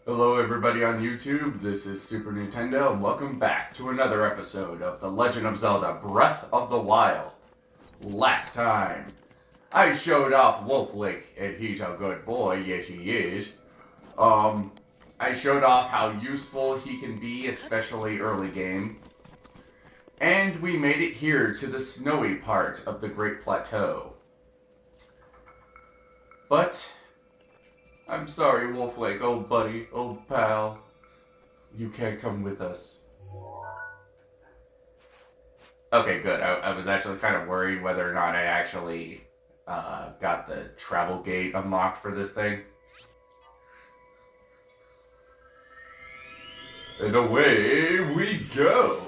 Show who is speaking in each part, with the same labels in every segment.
Speaker 1: Hello everybody on YouTube, this is Super Nintendo, and welcome back to another episode of The Legend of Zelda Breath of the Wild. Last time, I showed off Wolf Link, and he's a good boy, yes he is. I showed off how useful he can be, especially early game. And we made it here to the snowy part of the Great Plateau. But I'm sorry, Wolflake, old buddy, old pal. You can't come with us. Okay, good. I was actually kind of worried whether or not I actually got the travel gate unlocked for this thing. And away we go!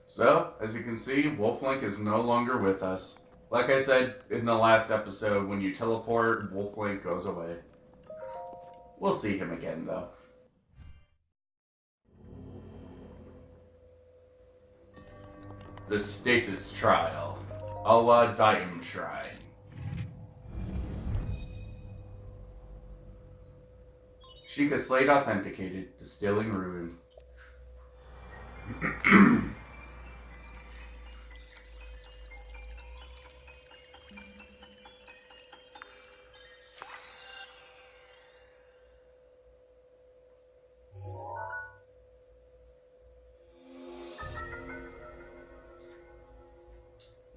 Speaker 1: So, as you can see, Wolflink is no longer with us. Like I said in the last episode, when you teleport, Wolflink goes away. We'll see him again, though. The Stasis Trial. Allah Daim Shrine. Sheikah Slate authenticated. Distilling ruin.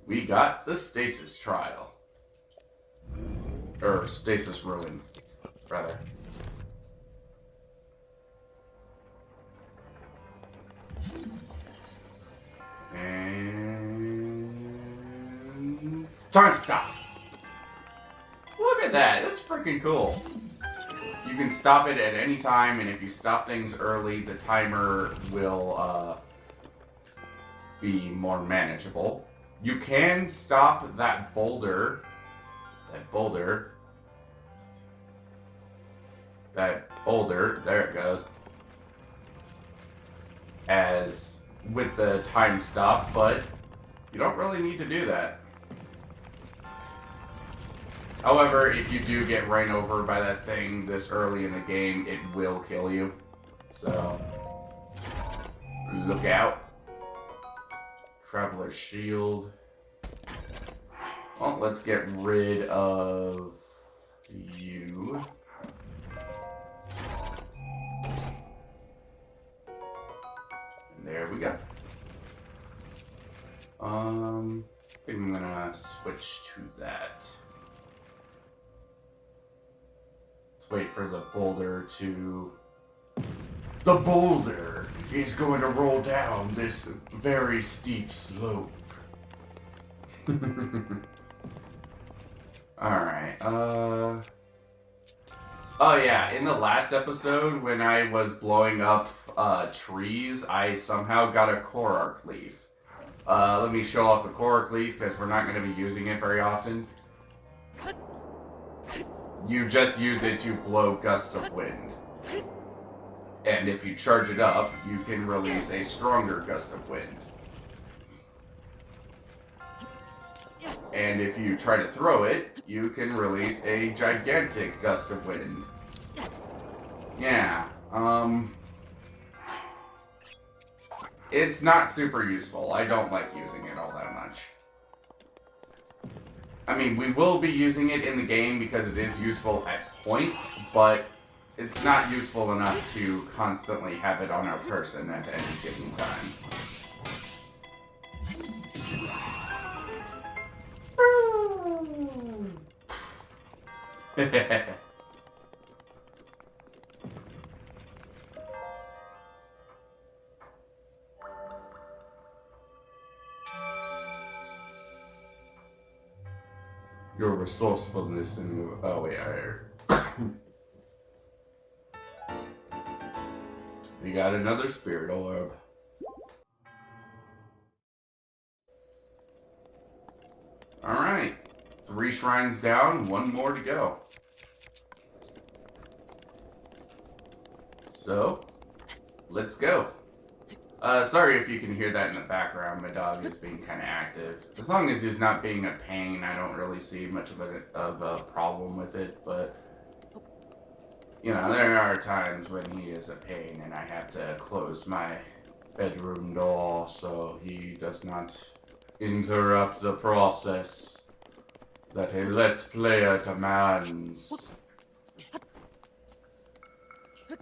Speaker 1: We got the Stasis Trial. Or Stasis Ruin, rather. And time stop. Look at that. That's freaking cool. You can stop it at any time, and if you stop things early, the timer will be more manageable. You can stop that boulder, there it goes, as with the time stop, but you don't really need to do that. However, if you do get ran over by that thing this early in the game, it will kill you. So, look out. Traveler's Shield. Well, let's get rid of you. And there we go. I think I'm gonna switch to that. Let's wait for the boulder to... The boulder is going to roll down this very steep slope. Alright, oh yeah, in the last episode, when I was blowing up, trees, I somehow got a Korok leaf. Let me show off the Korok leaf, because we're not going to be using it very often. You just use it to blow gusts of wind. And if you charge it up, you can release a stronger gust of wind. And if you try to throw it, you can release a gigantic gust of wind. Yeah, it's not super useful. I don't like using it all that much. I mean, we will be using it in the game because it is useful at points, but it's not useful enough to constantly have it on our person at any given time. Your resourcefulness and your... Oh, wait, I heard. We got another spirit orb. Alright. 3 shrines down, 1 more to go. So, let's go. Sorry if you can hear that in the background. My dog is being kind of active. As long as he's not being a pain, I don't really see much of a problem with it. But, you know, there are times when he is a pain and I have to close my bedroom door so he does not interrupt the process that a Let's Player demands.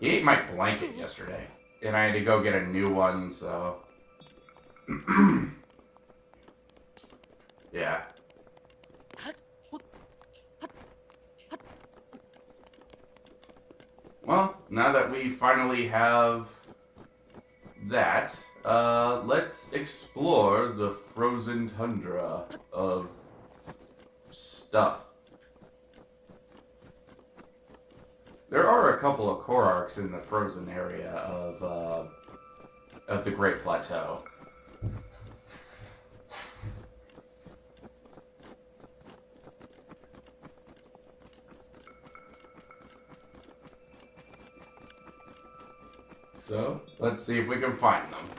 Speaker 1: He ate my blanket yesterday. And I had to go get a new one, so... yeah. Well, now that we finally have that, let's explore the frozen tundra of stuff. There are a couple of core arcs in the frozen area of the Great Plateau. So, let's see if we can find them.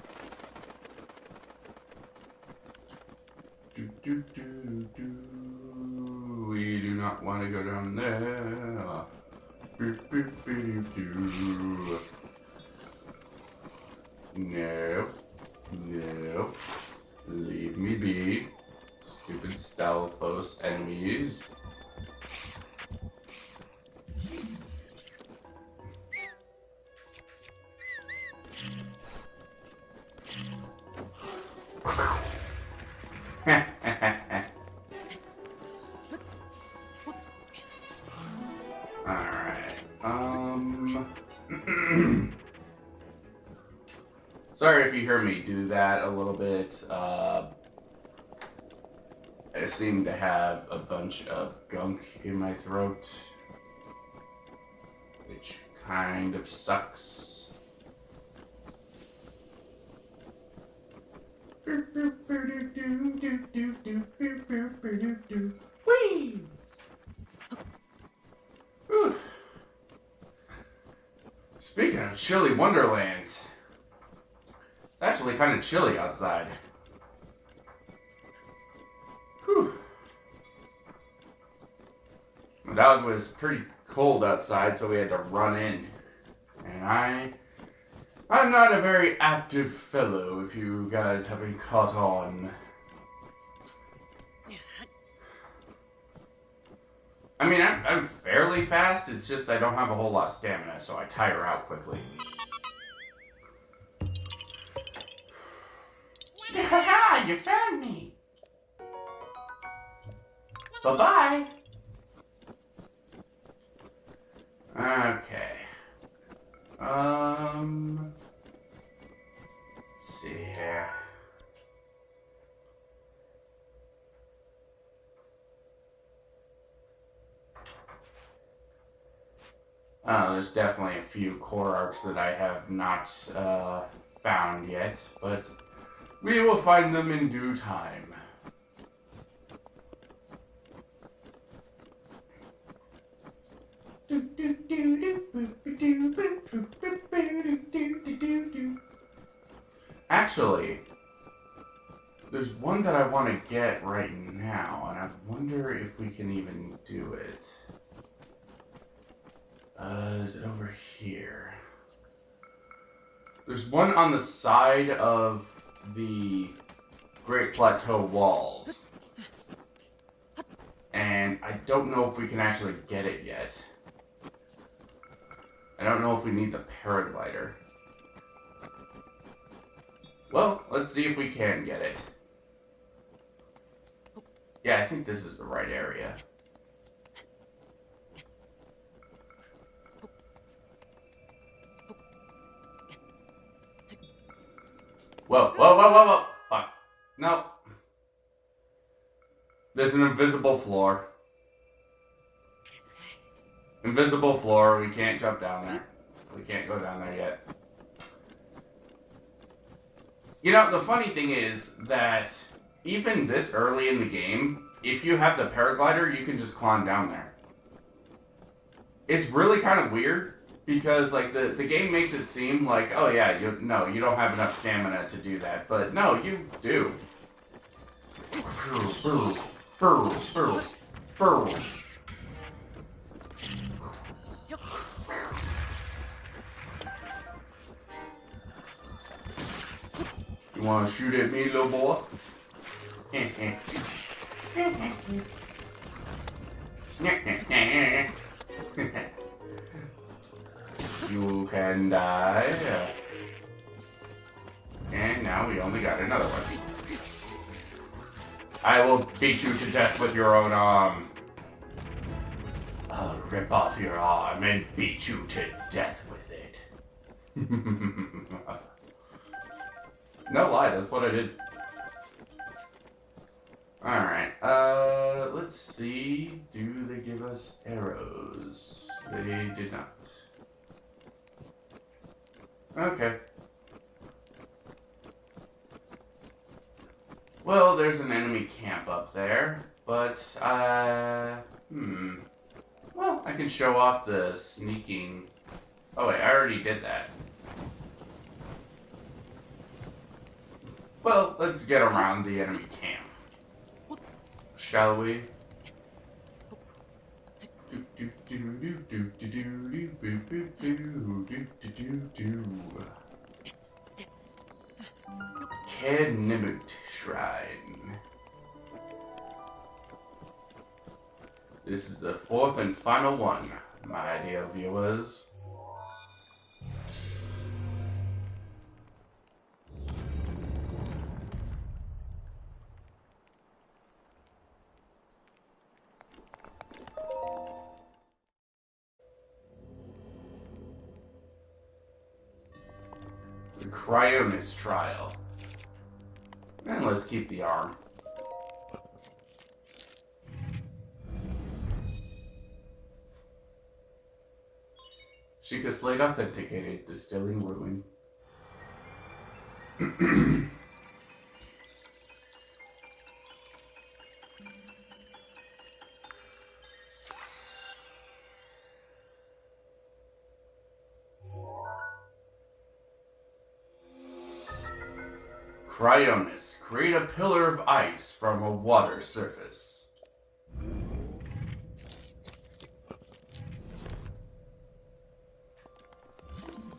Speaker 1: We do not want to go down there. No. No. Leave me be. Stupid Stalfos enemies. Sorry if you hear me do that a little bit. I seem to have a bunch of gunk in my throat, which kind of sucks. Whee! Whew. Speaking of chilly wonderlands, it's actually kind of chilly outside. Whew. My dog was pretty cold outside, so we had to run in. And I'm not a very active fellow, if you guys haven't caught on. I mean, I'm fairly fast, it's just I don't have a whole lot of stamina, so I tire out quickly. Ha! You found me! Bye-bye! Okay. Let's see here. There's definitely a few core arcs that I have not found yet, but we will find them in due time. Actually, there's one that I want to get right now, and I wonder if we can even do it. Is it over here? There's one on the side of the Great Plateau walls. And I don't know if we can actually get it yet. I don't know if we need the paraglider. Well, let's see if we can get it. Yeah, I think this is the right area. Whoa, whoa, whoa, whoa, whoa. Fuck. No. There's an invisible floor. Invisible floor. We can't jump down there. We can't go down there yet. You know, the funny thing is that even this early in the game, if you have the paraglider, you can just climb down there. It's really kind of weird Because, like, the game makes it seem like, oh yeah, you don't have enough stamina to do that. But no, you do. You wanna shoot at me, little boy? You can die. And now we only got another one. I will beat you to death with your own arm. I'll rip off your arm and beat you to death with it. No lie, that's what I did. Alright, let's see. Do they give us arrows? They did not. Okay. Well, there's an enemy camp up there, but, well, I can show off the sneaking... Oh wait, I already did that. Well, let's get around the enemy camp. Shall we? Kenimut Shrine. This is the fourth and final one, my dear viewers. The Cryonis trial. And let's keep the arm. Sheikah Slate authenticated, distilling ruin. Cryonis. Create a pillar of ice from a water surface.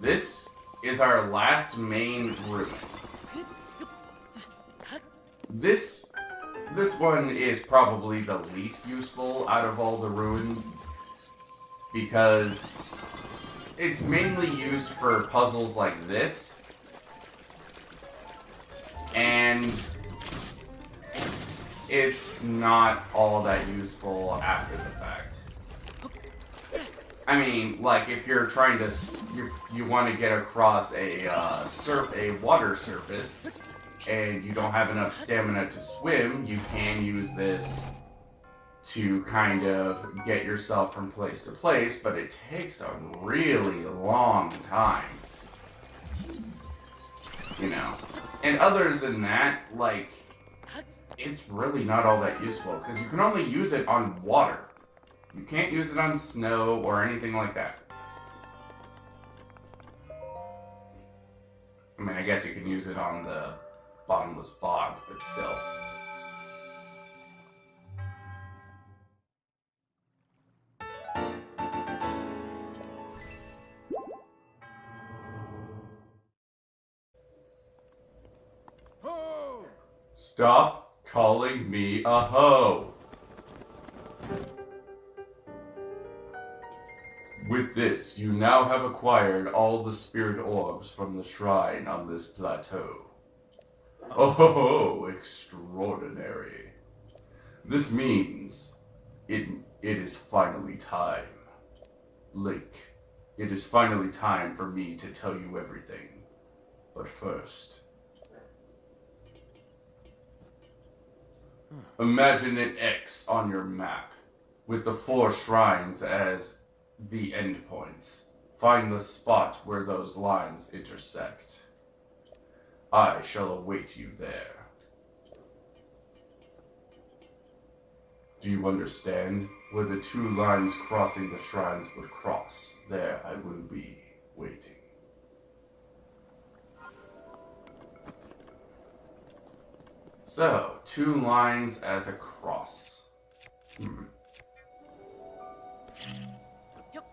Speaker 1: This is our last main ruin. This one is probably the least useful out of all the ruins because it's mainly used for puzzles like this. And it's not all that useful after the fact. I mean, like if you're trying to, you want to get across a water surface, and you don't have enough stamina to swim, you can use this to kind of get yourself from place to place, but it takes a really long time. You know. And other than that, like, it's really not all that useful, because you can only use it on water. You can't use it on snow or anything like that. I mean, I guess you can use it on the bottomless bog, but still. Stop calling me a hoe. With this, you now have acquired all the spirit orbs from the shrine on this plateau. Oh, extraordinary. This means it is finally time. Link, it is finally time for me to tell you everything. But first, imagine an X on your map, with the 4 shrines as the endpoints. Find the spot where those lines intersect. I shall await you there. Do you understand? Where the two lines crossing the shrines would cross, there I will be, waiting. So, two lines as a cross.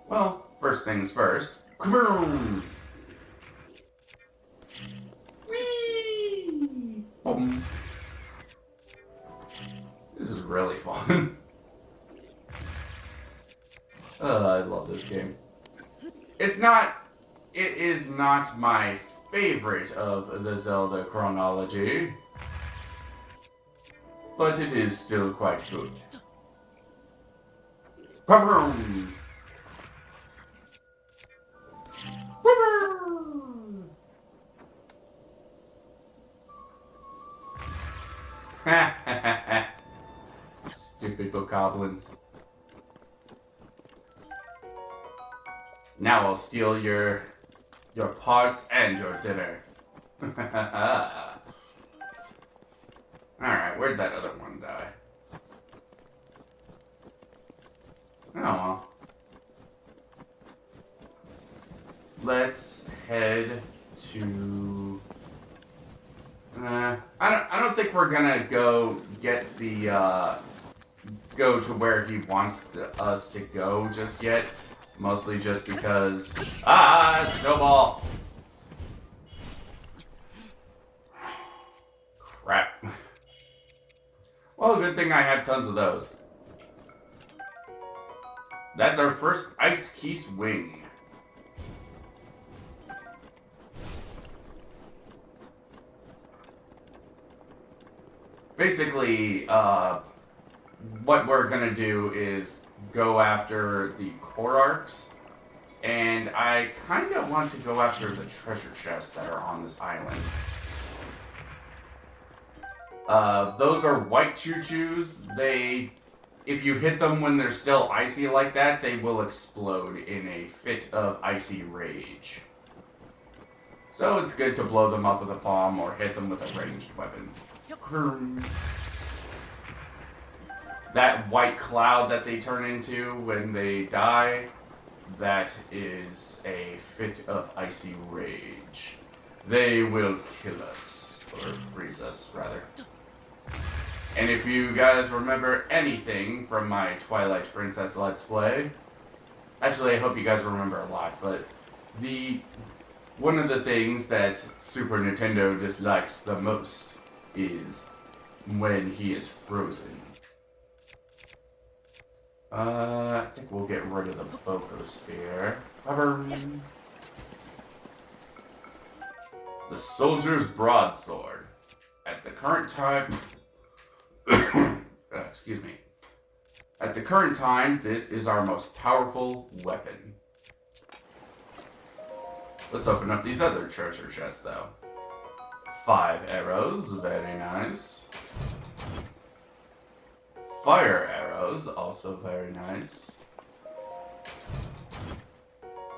Speaker 1: Well, first things first. Kaboom! Whee! Boom. This is really fun. I love this game. It is not my favorite of the Zelda chronology, but it is still quite good. Boom! Stupid bokoblins. Now I'll steal your parts and your dinner. Alright, where'd that other one die? Oh well. Let's head to... I don't think we're gonna go get the, go to where he wants us to go just yet. Mostly just because... Snowball! Crap. Well, good thing I have tons of those. That's our first Ice Key swing. Basically, what we're gonna do is go after the core arcs, and I kind of want to go after the treasure chests that are on this island. Those are white choo-choos. If you hit them when they're still icy like that, they will explode in a fit of icy rage. So it's good to blow them up with a bomb or hit them with a ranged weapon. That white cloud that they turn into when they die, that is a fit of icy rage. They will kill us, or freeze us, rather. And if you guys remember anything from my Twilight Princess Let's Play, actually I hope you guys remember a lot, but one of the things that Super Nintendo dislikes the most is when he is frozen. I think we'll get rid of the Boko Spear. The Soldier's Broadsword. At the current time... excuse me. At the current time, this is our most powerful weapon. Let's open up these other treasure chests, though. 5 arrows, very nice. Fire arrows, also very nice.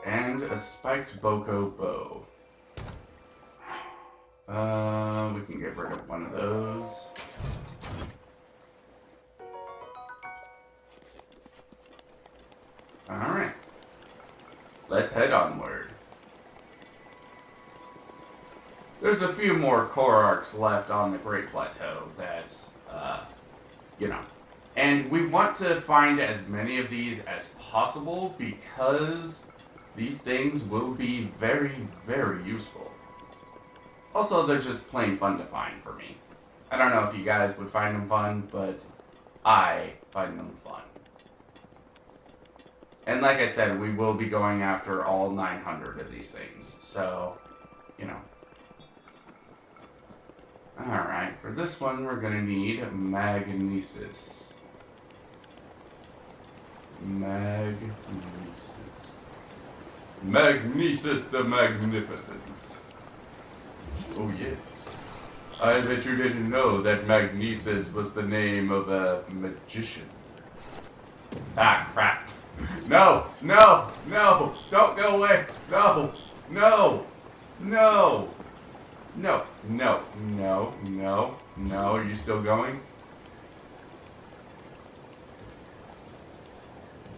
Speaker 1: And a spiked Boko bow. We can get rid of one of those. Alright. Let's head onward. There's a few more core arcs left on the Great Plateau that, And we want to find as many of these as possible because these things will be very, very useful. Also, they're just plain fun to find for me. I don't know if you guys would find them fun, but I find them fun. And like I said, we will be going after all 900 of these things, so, Alright, for this one we're gonna need Magnesis. Magnesis the Magnificent. Oh yes. I bet you didn't know that Magnesis was the name of a magician. Ah, crap. No! Don't go away! No! Are you still going?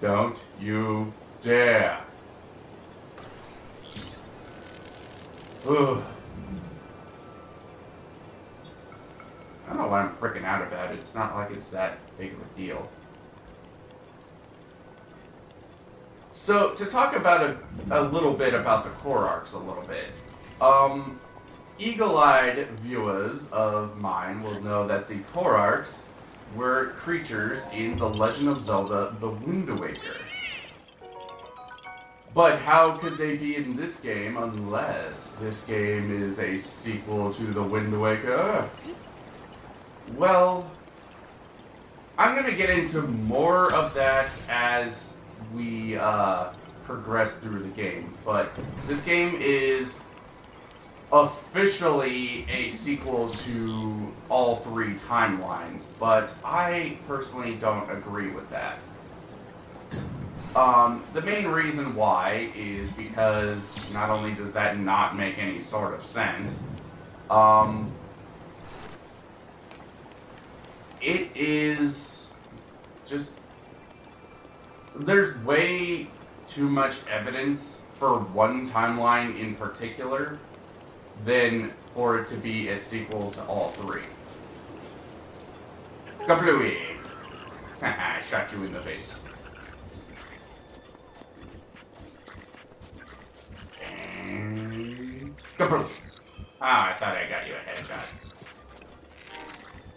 Speaker 1: Don't you dare. Ugh. I don't know why I'm freaking out about it. It's not like it's that big of a deal. So, to talk about a little bit about the core arcs a little bit. Eagle-eyed viewers of mine will know that the core arcs were creatures in The Legend of Zelda The Wind Waker. But how could they be in this game unless this game is a sequel to The Wind Waker? Well, I'm going to get into more of that as we progress through the game. But this game is officially a sequel to all three timelines, but I personally don't agree with that. The main reason why is because not only does that not make any sort of sense, it is just, there's way too much evidence for one timeline in particular than for it to be a sequel to all three. Kablooey! Haha, I shot you in the face. And... Kablooey! Ah, I thought I got you a headshot.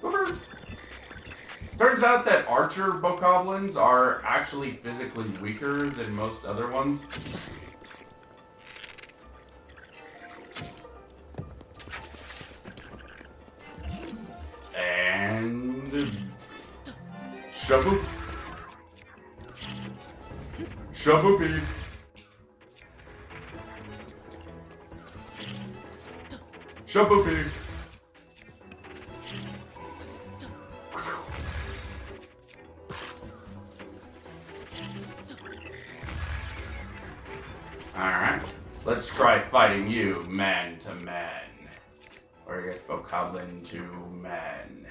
Speaker 1: Kablooey! Turns out that archer bokoblins are actually physically weaker than most other ones. And... Shaboop. Shaboopy. Shaboopy. Alright, let's try fighting you man to man. Or I guess bokoblin to man.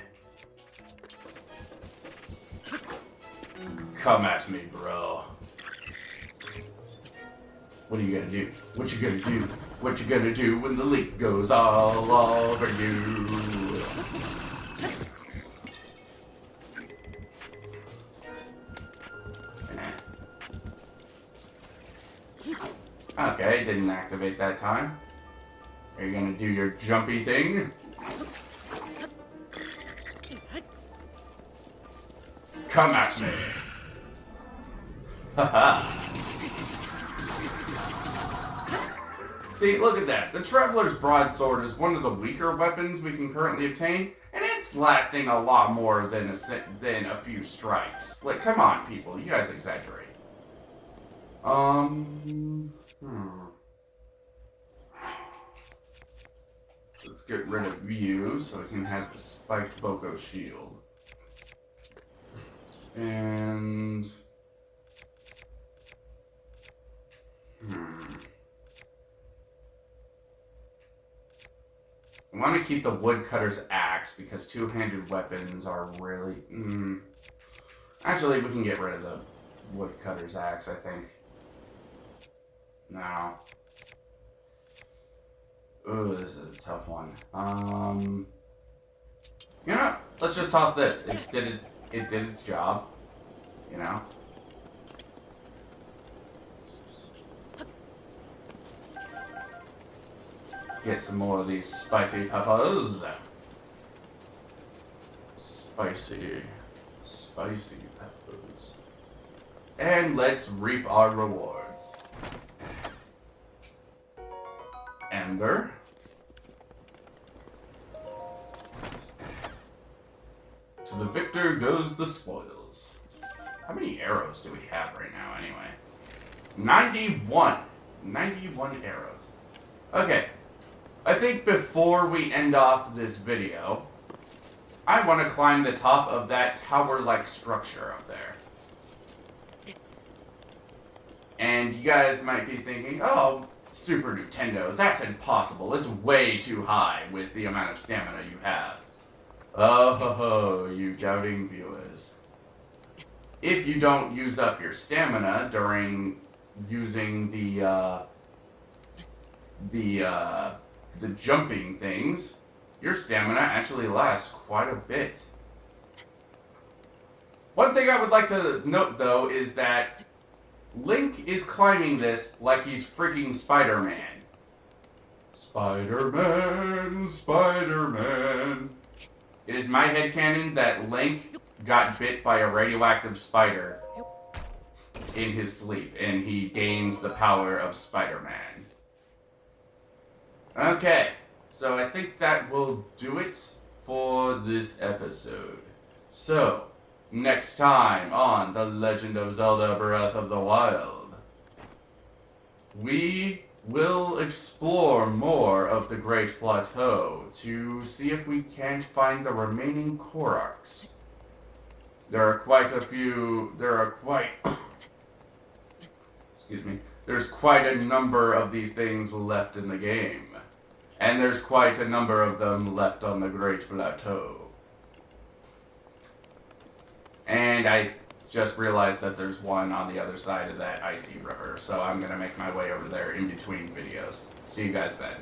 Speaker 1: Come at me, bro. What are you gonna do? What you gonna do? What you gonna do when the leak goes all over you? Okay, didn't activate that time. Are you gonna do your jumpy thing? Come at me! Haha! See, look at that. The Traveler's Broadsword is one of the weaker weapons we can currently obtain, and it's lasting a lot more than a few strikes. Like, come on, people. You guys exaggerate. Let's get rid of you so we can have the spiked Boko shield. And... I want to keep the woodcutter's axe because two-handed weapons are really... Actually, we can get rid of the woodcutter's axe, I think. No. Ooh, this is a tough one. You know what? Let's just toss this. It did its job. You know? Get some more of these spicy peppers. Spicy peppers. And let's reap our rewards. Ember. To the victor goes the spoils. How many arrows do we have right now, anyway? 91. 91 arrows. Okay. I think before we end off this video, I want to climb the top of that tower-like structure up there. And you guys might be thinking, oh, Super Nintendo, that's impossible. It's way too high with the amount of stamina you have. Oh ho ho, you doubting viewers. if you don't use up your stamina during using the jumping things, your stamina actually lasts quite a bit. One thing I would like to note, though, is that Link is climbing this like he's freaking Spider-Man. Spider-Man, Spider-Man. It is my headcanon that Link got bit by a radioactive spider in his sleep, and he gains the power of Spider-Man. Okay, so I think that will do it for this episode. So, next time on The Legend of Zelda Breath of the Wild, we will explore more of the Great Plateau to see if we can't find the remaining Koroks. There's quite a number of these things left in the game. And there's quite a number of them left on the Great Plateau. And I just realized that there's one on the other side of that icy river, so I'm going to make my way over there in between videos. See you guys then.